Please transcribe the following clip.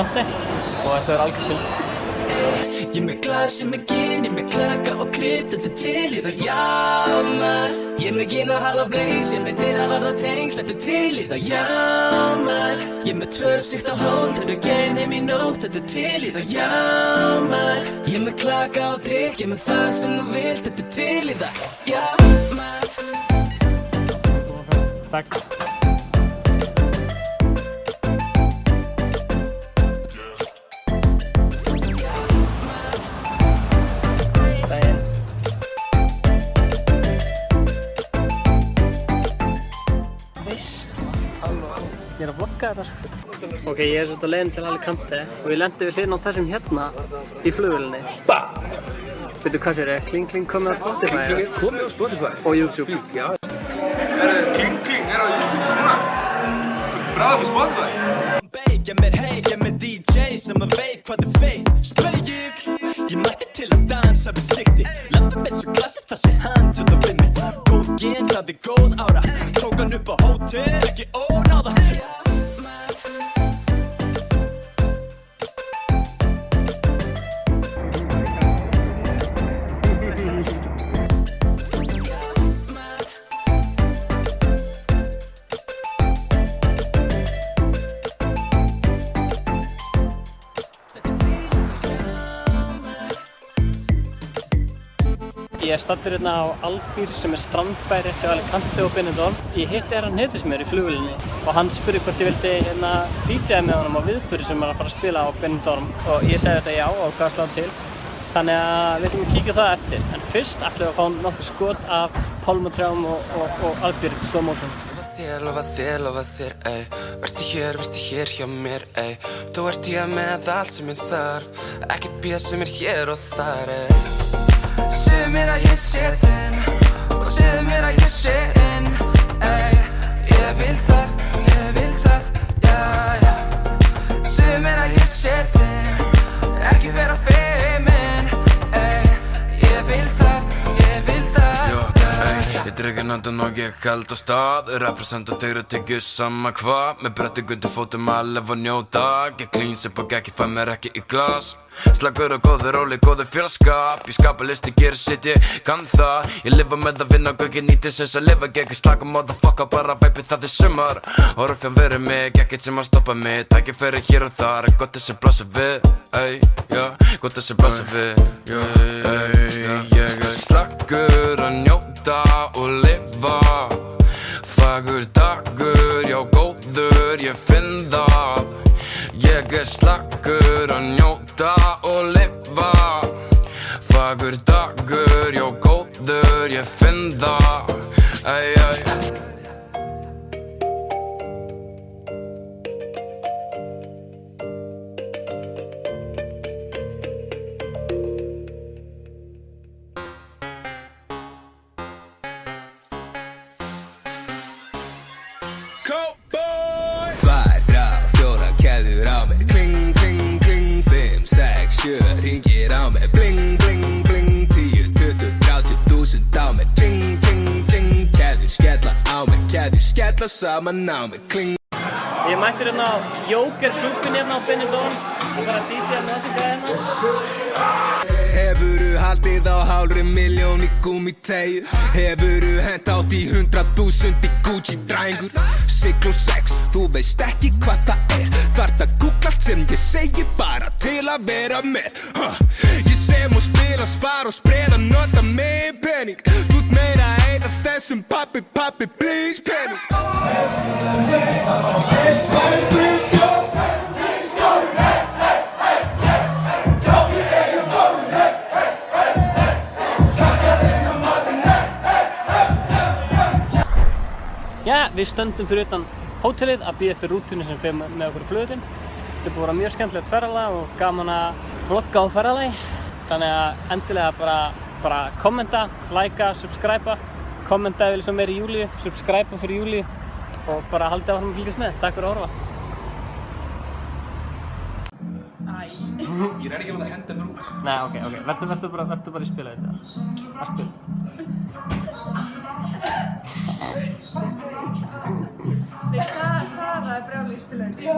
Alicante og þetta algjör snill. Ég með glas, ég með gin, ég með klaka og krydd, þetta til í það, já maður. Ég með gin og halva blaze, ég með dyr að varða tengsl, þetta til í það, já maður. Ég með tvö sykt á hól, þetta geim heim í nótt, þetta til í það, já maður. Ég með klaka og drikk, ég með það sem þú vilt, þetta til í það, já maður. Takk. Ég er að vlogga þetta sko. Ok, ég er svolítið á leiðin til Alicante og ég lendi við hliðina á þessum hérna í flugvélinni. Veitu hvað sér, Kling Kling komið á Spotify? Komið á Spotify? Og YouTube. Já. Kling Kling á YouTube núna. Bráðum á Spotify. Ég með heik, ég með DJ sem að veit hvað er feit. Spegill, ég mætti til að dansa við sikti. Lappa með svo glassi það sé hand út á vinni. Góð gen, það er góð ára. Tók hann upp á hótel, ekki óráða. Ég er staddur hérna á Albýr sem er strandbær rétt hjá Alicante og Benidorm. Ég hitti hann Heiðismér í flugvélinni og hann spurði hvort ég vildi DJ með honum á viðburði sem er að fara að spila á Benidorm og ég segði þetta já og gaf slá til. Þannig að við ætlum að kíkja það eftir. En fyrst ætlum við að fá nokkuð skot af pálmatrjám og Albýr slow motion. Lofa þér, ey. Vertu hér hjá mér, ey. Þú ert hér með allt sem ég þarf. Ekkert bíða sem er hér og þar, ey. Segðu mér að ég sé þinn og segðu mér að ég sé inn, ey. Ég vil það, já, já. Segðu mér að ég sé þinn, ekki vera feiminn, ey. Ég vil það, Jó, ey, ég dreg andan og ég held á stað. Represent og tegru tekju sama hvað. Með bretti gundu fótum að lifa og njóta. Ég clean sip og ekki fæ mér ekki í glas. Slagur og góður róli, góður félagskap. Ég skapa listi, gerir sitt, ég kann það. Ég lifa með að vinna og ekki nýti sinns að lifa. Ég ekki slaka motherfucker, bara væpi það er sumar. Orðfjörn verið mig, ekkert sem að stoppa mig. Tækifæri hér og þar, gott þessi blassa við, ey, já. Gott þessi blassa við, ég er slagur að njóta og lifa. Fagur dagur, já góður, ég finn það. Ég er slagur að njóta og lifa. Fagur dagur, já góður, ég finn það. Ey, ey. Hringir á mig, bling, bling, bling 10, 20, 30.000 á mig Tjing, tjing, tjing Keðjur skella á mig, keðjur skella saman á mig Kling. Ég mættur hérna á Jóker-klúbbin hérna á Benidorm og bara DJ með þessu gæði hérna. Hefurðu haldið á hálfri milljón í gúmmítreyju? Hefurðu hent átt í 100.000 í Gucci drængur? Sigl og sex, þú veist ekki hvað það er. Þarft að googla allt sem ég segi bara til að vera með. Ég sem og spila, spara og spreða, nota mig pening. Þú ert meira einn af þessum pappi, pappi, please pening. Já, við stöndum fyrir utan hótelið að bíða eftir rútunni sem fer með okkur í flugvöllinn. Þetta er búið að vera mjög skemmtilegt ferðalag og gaman að vlogga á ferðalagi. Þannig að endilega bara kommenta, likea, subscriba. Kommenta ef sem er í júli, subscriba fyrir júli og bara haldið áfram að fylgjast með. Takk fyrir að horfa. Ég ekki að henda mér út. Nei, ok. Vertu bara í spila þetta. Að spila. Sara er brjálæði í spila þetta.